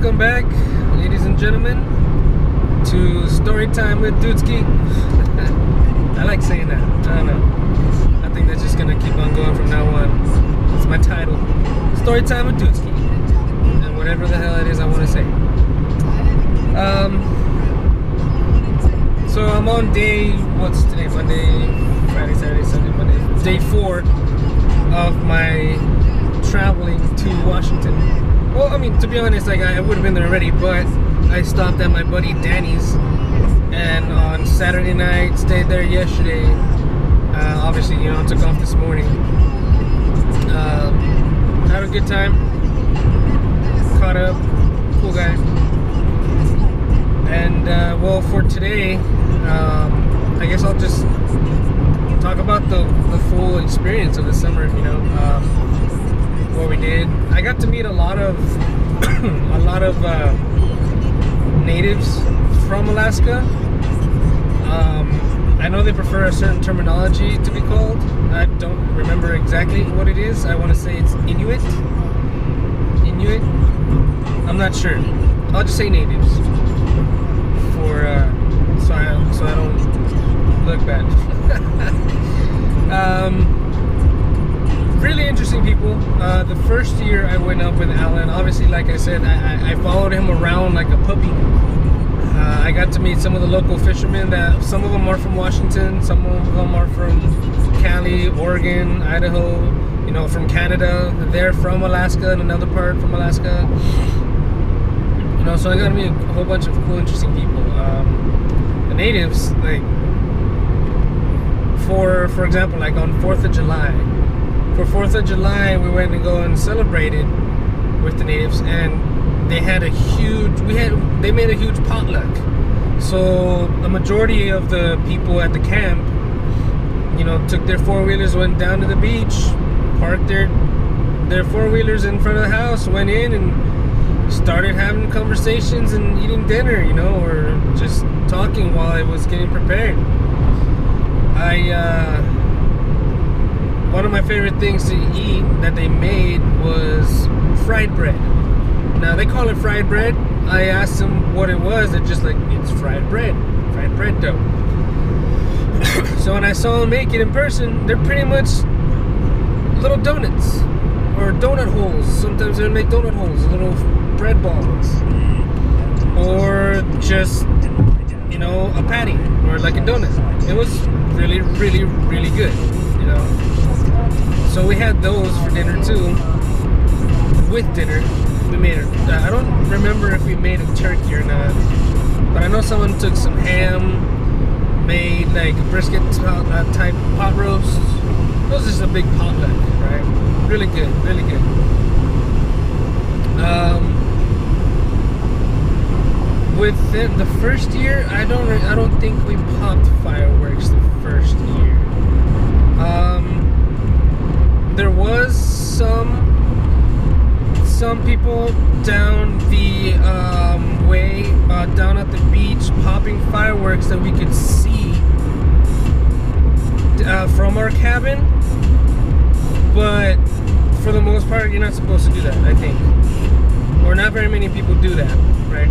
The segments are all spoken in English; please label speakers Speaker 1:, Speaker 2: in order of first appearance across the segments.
Speaker 1: Welcome back, ladies and gentlemen, to Story Time with Dudesky. I like saying that. I don't know. I think that's just gonna keep on going from now on. It's my title, Story Time with Dudesky, and whatever the hell it is I want to say. So I'm on day, what's today? Monday, Friday, Saturday, Sunday, Monday. Day 4 of my traveling to Washington. Well, I mean, to be honest, like I would have been there already, but I stopped at my buddy Danny's, and on Saturday night, stayed there yesterday. Obviously, you know, took off this morning. Had a good time. Caught up. Cool guy. And well, for today, I guess I'll just talk about the full experience of the summer. You know, what we did. I got to meet a lot of natives from Alaska. I know they prefer a certain terminology to be called. I don't remember exactly what it is. I want to say it's Inuit. I'm not sure. I'll just say natives for so I don't look bad. Really interesting people. The first year I went up with Alan, obviously, like I said, I followed him around like a puppy. I got to meet some of the local fishermen. That some of them are from Washington, some of them are from Cali, Oregon, Idaho. You know, from Canada. They're from Alaska and another part from Alaska. You know, so I got to meet a whole bunch of cool, interesting people. The natives, like, for example, like on 4th of July. For 4th of July, we went to go and celebrate it with the natives, and they had they made a huge potluck. So the majority of the people at the camp, you know, took their four-wheelers, went down to the beach, parked their four-wheelers in front of the house, went in and started having conversations and eating dinner, you know, or just talking while I was getting prepared. One of my favorite things to eat that they made was fried bread. Now, they call it fried bread. I asked them what it was. They're just like, it's fried bread dough. So when I saw them make it in person, they're pretty much little donuts or donut holes. Sometimes they make donut holes, little bread balls, or just, you know, a patty or like a donut. It was really, really, really good, you know. So we had those for dinner too. With dinner, we made it. I don't remember if we made a turkey or not, but I know someone took some ham, made like a brisket type pot roast. It was just a big potluck, right? Really good, really good. Within the first year, I don't think we popped fireworks the first year. There was some people down the way, down at the beach, popping fireworks that we could see from our cabin. But for the most part, you're not supposed to do that, I think. Or not very many people do that, right?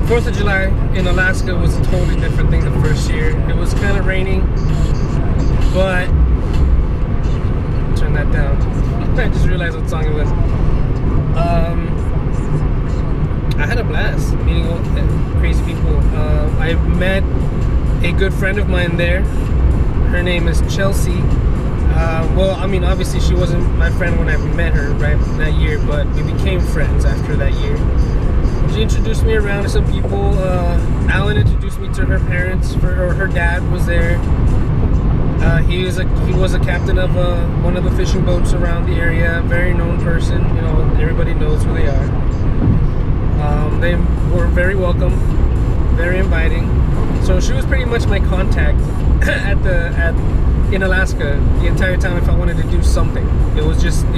Speaker 1: 4th of July in Alaska was a totally different thing the first year. It was kind of raining, but turn that down. I just realized what song it was. I had a blast meeting all crazy people. I met a good friend of mine there. Her name is Chelsea. Well, I mean, obviously she wasn't my friend when I met her right that year, but we became friends after that year. She introduced me around to some people. Alan introduced me to her parents. Her dad was there. He was a captain of one of the fishing boats around the area. Very known person. You know, everybody knows who they are. They were very welcome, very inviting. So she was pretty much my contact in Alaska the entire time if I wanted to do something. It was Chelsea.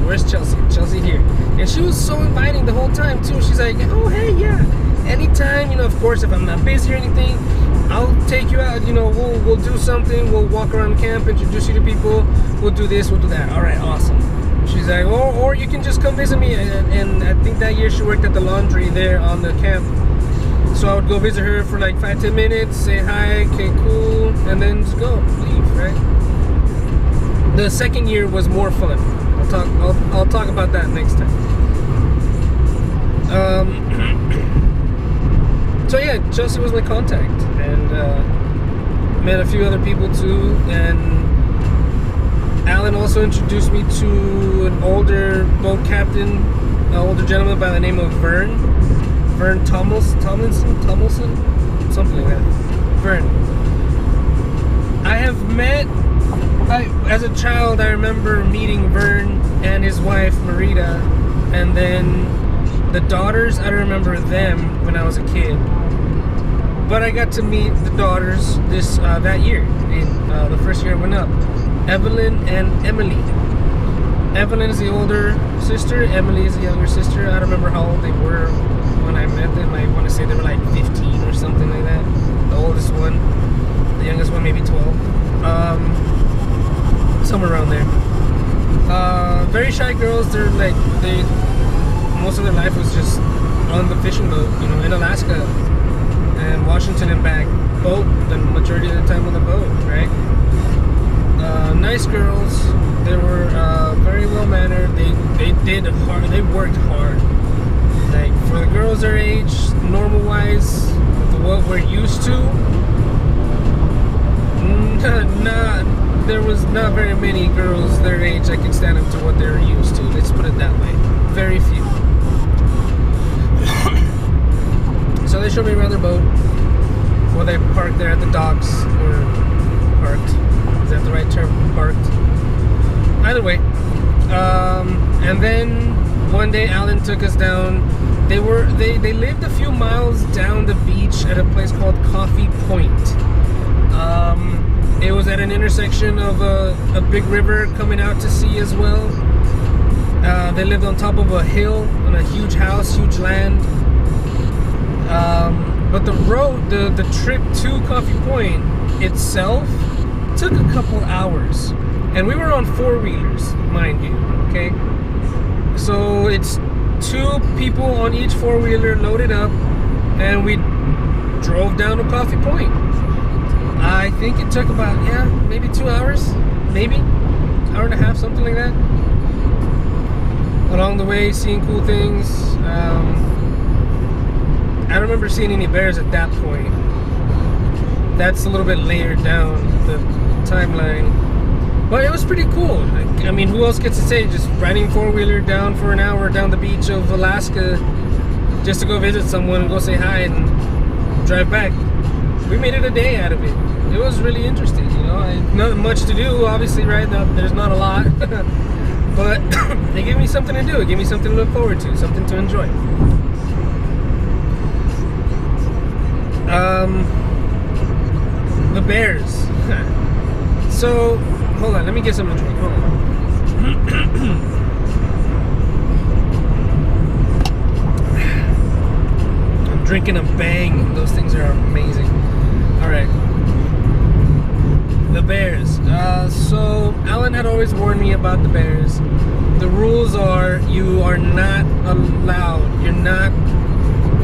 Speaker 1: Where's Chelsea? Chelsea here. And she was so inviting the whole time too. She's like, oh hey, yeah, anytime, you know, of course, if I'm not busy or anything, I'll take you out, you know, we'll do something, we'll walk around camp, introduce you to people, we'll do this, we'll do that. All right, awesome. she's like, or you can just come visit me. And I think that year she worked at the laundry there on the camp. So I would go visit her for like 5-10 minutes, say hi, okay, cool, and then just leave, right? The second year was more fun. I'll talk about that next time. So yeah, Chelsea was my contact, and met a few other people too. And Alan also introduced me to an older boat captain, an older gentleman by the name of Vern Tomlinson, something like that. Vern. I have met. As a child, I remember meeting Vern and his wife Marita, and then the daughters. I don't remember them when I was a kid, but I got to meet the daughters that year. In the first year I went up, Evelyn and Emily. Evelyn is the older sister. Emily is the younger sister. I don't remember how old they were when I met them. I want to say they were like 15 or something like that. The oldest one, the youngest one maybe 12. Somewhere around there. Very shy girls. Most of their life was just on the fishing boat, in Alaska and Washington and back. Boat, the majority of the time on the boat, right? Nice girls. They were very well mannered. They did hard. They worked hard. Like for the girls their age, normal wise, what we're used to. There was not very many girls their age that could stand up to what they were used to. Let's put it that way. Very few. So they showed me around their boat. Well, they parked there at the docks, or parked. Is that the right term? Parked. Either way. And then one day Alan took us down. They lived a few miles down the beach at a place called Coffee Point. It was at an intersection of a big river coming out to sea as well. They lived on top of a hill on a huge house, huge land. But the road, the trip to Coffee Point itself took a couple hours. And we were on four-wheelers, mind you, okay? So it's two people on each four-wheeler loaded up, and we drove down to Coffee Point. I think it took about, maybe 2 hours, maybe hour and a half, something like that. Along the way, seeing cool things. I don't remember seeing any bears at that point. That's a little bit later down the timeline. But it was pretty cool. I mean, who else gets to say just riding four-wheeler down for an hour down the beach of Alaska just to go visit someone and go say hi and drive back. We made it a day out of it. It was really interesting, Not much to do, obviously, right? There's not a lot. But they gave me something to do. It gave me something to look forward to, something to enjoy. The bears. So, hold on, let me get something to drink. Hold on. I'm drinking a Bang. Those things are amazing. Alright. The bears. So, Alan had always warned me about the bears. The rules are you are not allowed.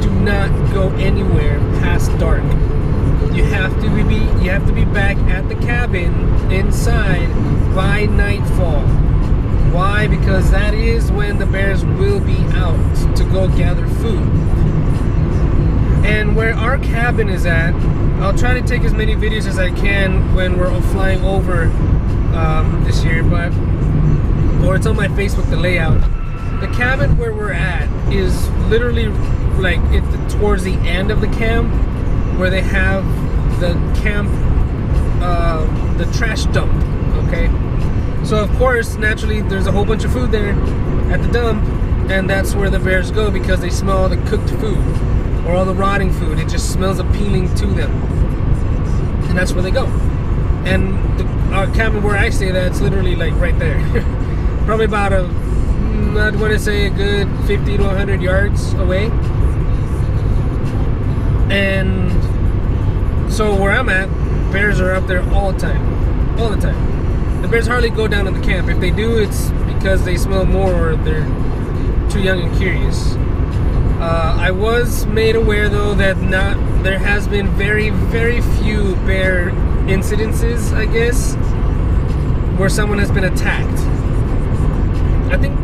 Speaker 1: Do not go anywhere past dark. You have to be back at the cabin inside by nightfall. Why? Because that is when the bears will be out to go gather food. And where our cabin is at, I'll try to take as many videos as I can when we're flying over this year, or it's on my Facebook, the layout. The cabin where we're at is literally like towards the end of the camp, where they have the camp, the trash dump, okay? So of course, naturally, there's a whole bunch of food there at the dump, and that's where the bears go because they smell all the cooked food or all the rotting food. It just smells appealing to them, and that's where they go. And our cabin where I stay, that's literally like right there. Probably about I'd want to say a good 50 to 100 yards away. And so where I'm at, bears are up there all the time. The bears hardly go down to the camp. If they do, it's because they smell more or they're too young and curious. I was made aware though that there has been very, very few bear incidences, I guess, where someone has been attacked. I think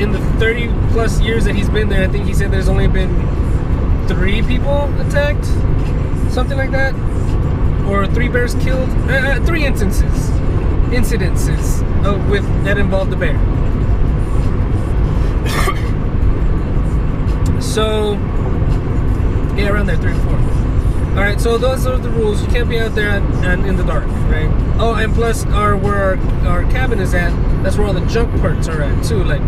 Speaker 1: in the 30 plus years that he's been there, I think he said there's only been 3 people attacked, something like that, or 3 bears killed. 3 incidences with that involved the bear. So yeah, around there, 3 or 4. All right, so those are the rules. You can't be out there and in the dark, right? Oh, and plus where our cabin is at, that's where all the junk parts are at too, like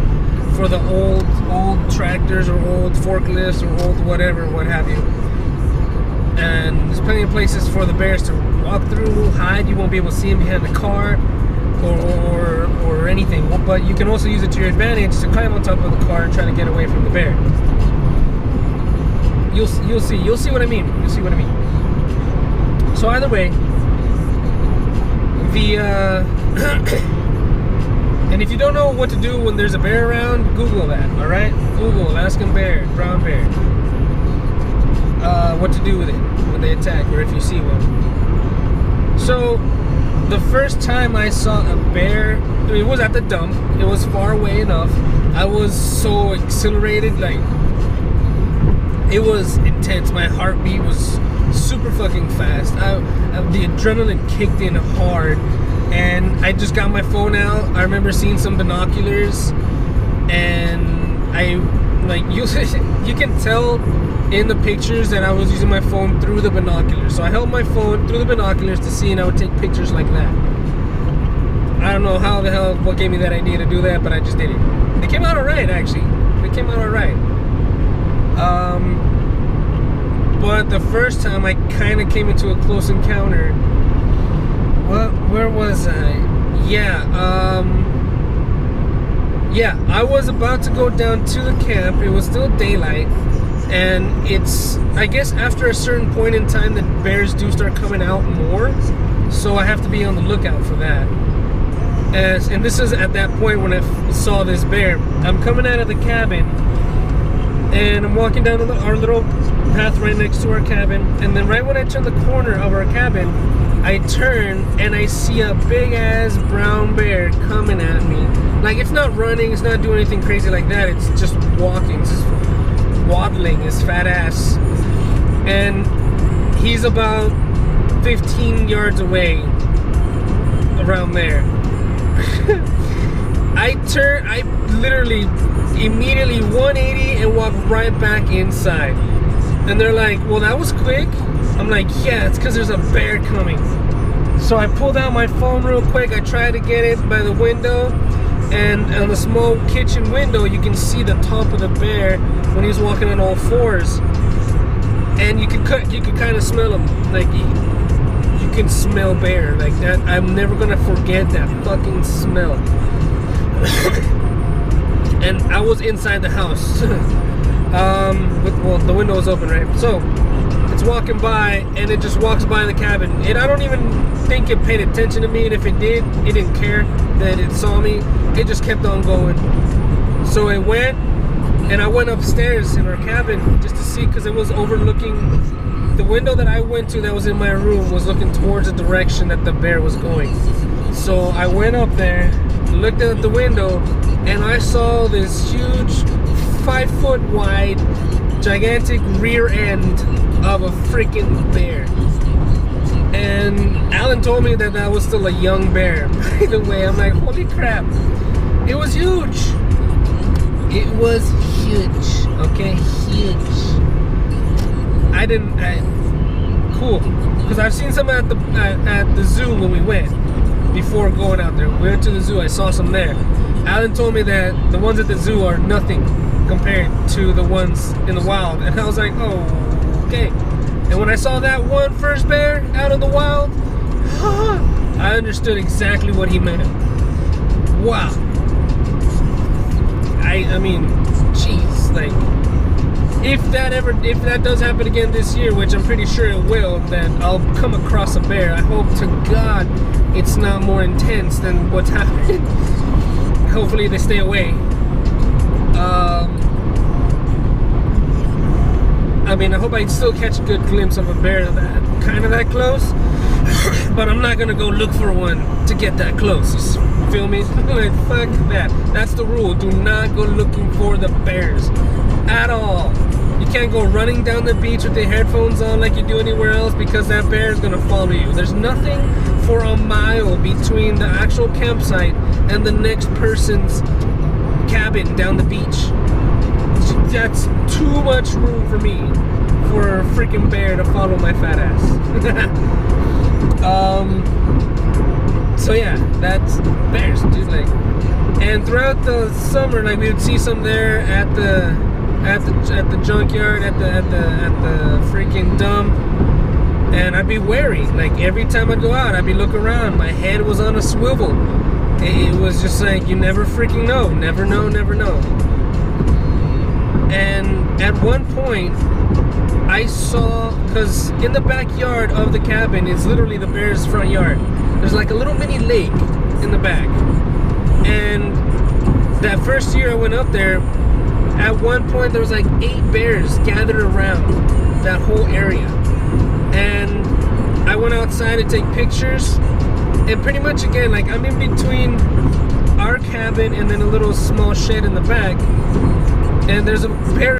Speaker 1: for the old tractors or old forklifts or old whatever, what have you. And there's plenty of places for the bears to walk through, hide. You won't be able to see them behind the car or anything. But you can also use it to your advantage to climb on top of the car and try to get away from the bear. You'll see what I mean. You'll see what I mean. So either way, and if you don't know what to do when there's a bear around, Google that. All right, Google Alaskan bear, brown bear. What to do with it when they attack, or if you see one. So the first time I saw a bear, it was at the dump. It was far away enough. I was so exhilarated, like. It was intense. My heartbeat was super fucking fast. The adrenaline kicked in hard, and I just got my phone out. I remember seeing some binoculars, and you can tell in the pictures that I was using my phone through the binoculars. So I held my phone through the binoculars to see, and I would take pictures like that. I don't know what gave me that idea to do that, but I just did it. It came out alright, actually. It came out alright. But the first time I kind of came into a close encounter. Where was I? Yeah, I was about to go down to the camp. It was still daylight, and I guess after a certain point in time, the bears do start coming out more. So I have to be on the lookout for that. And this is at that point when I saw this bear. I'm coming out of the cabin, and I'm walking down our little path right next to our cabin, and then right when I turn the corner of our cabin, I turn and I see a big ass brown bear coming at me. Like, it's not running, it's not doing anything crazy like that, it's just walking, it's just waddling his fat ass. And he's about 15 yards away, around there. I literally immediately 180 and walk right back inside. And they're like, well, that was quick. I'm like, yeah, it's because there's a bear coming. So I pulled out my phone real quick. I tried to get it by the window, and on the small kitchen window, you can see the top of the bear when he's walking on all fours. And you can kind of smell him. Like, you can smell bear like that. I'm never gonna forget that fucking smell. And I was inside the house. The window was open, right? So it's walking by, and it just walks by the cabin. And I don't even think it paid attention to me, and if it did, it didn't care that it saw me. It just kept on going. So it went, and I went upstairs in our cabin just to see, because it was overlooking. The window that I went to that was in my room was looking towards the direction that the bear was going. So I went up there, looked at the window, and I saw this huge 5-foot wide gigantic rear end of a freaking bear. And Alan told me that was still a young bear. By the way, I'm like, holy crap, it was huge. It was huge. Okay, huge. Cool, because I've seen some at the zoo when we went. Before going out there, we went to the zoo. I saw some there. Alan told me that the ones at the zoo are nothing compared to the ones in the wild, and I was like, oh, okay. And when I saw that one first bear out of the wild, I understood exactly what he meant. Wow. I mean, jeez, like, if that does happen again this year, which I'm pretty sure it will, then I'll come across a bear. I hope to God it's not more intense than what's happening. Hopefully they stay away. I mean, I hope I still catch a good glimpse of a bear that close, but I'm not gonna go look for one to get that close. You feel me? Like, fuck that. That's the rule. Do not go looking for the bears at all. You can't go running down the beach with your headphones on like you do anywhere else, because that bear is gonna follow you. There's nothing for a mile between the actual campsite and the next person's cabin down the beach. That's too much room for me, for a freaking bear to follow my fat ass. So yeah, that's bears, dude. Like, and throughout the summer, like, we would see some there at the junkyard, at the freaking dump, and I'd be wary. Like, every time I'd go out, I'd be looking around. My head was on a swivel. It was just like, you never freaking know. Never know, never know. And at one point, I saw, because in the backyard of the cabin is literally the bear's front yard. There's like a little mini lake in the back. And that first year I went up there, at one point there was like 8 bears gathered around that whole area. And I went outside to take pictures. And pretty much, again, like, I'm in between our cabin and then a little small shed in the back. And there's a bear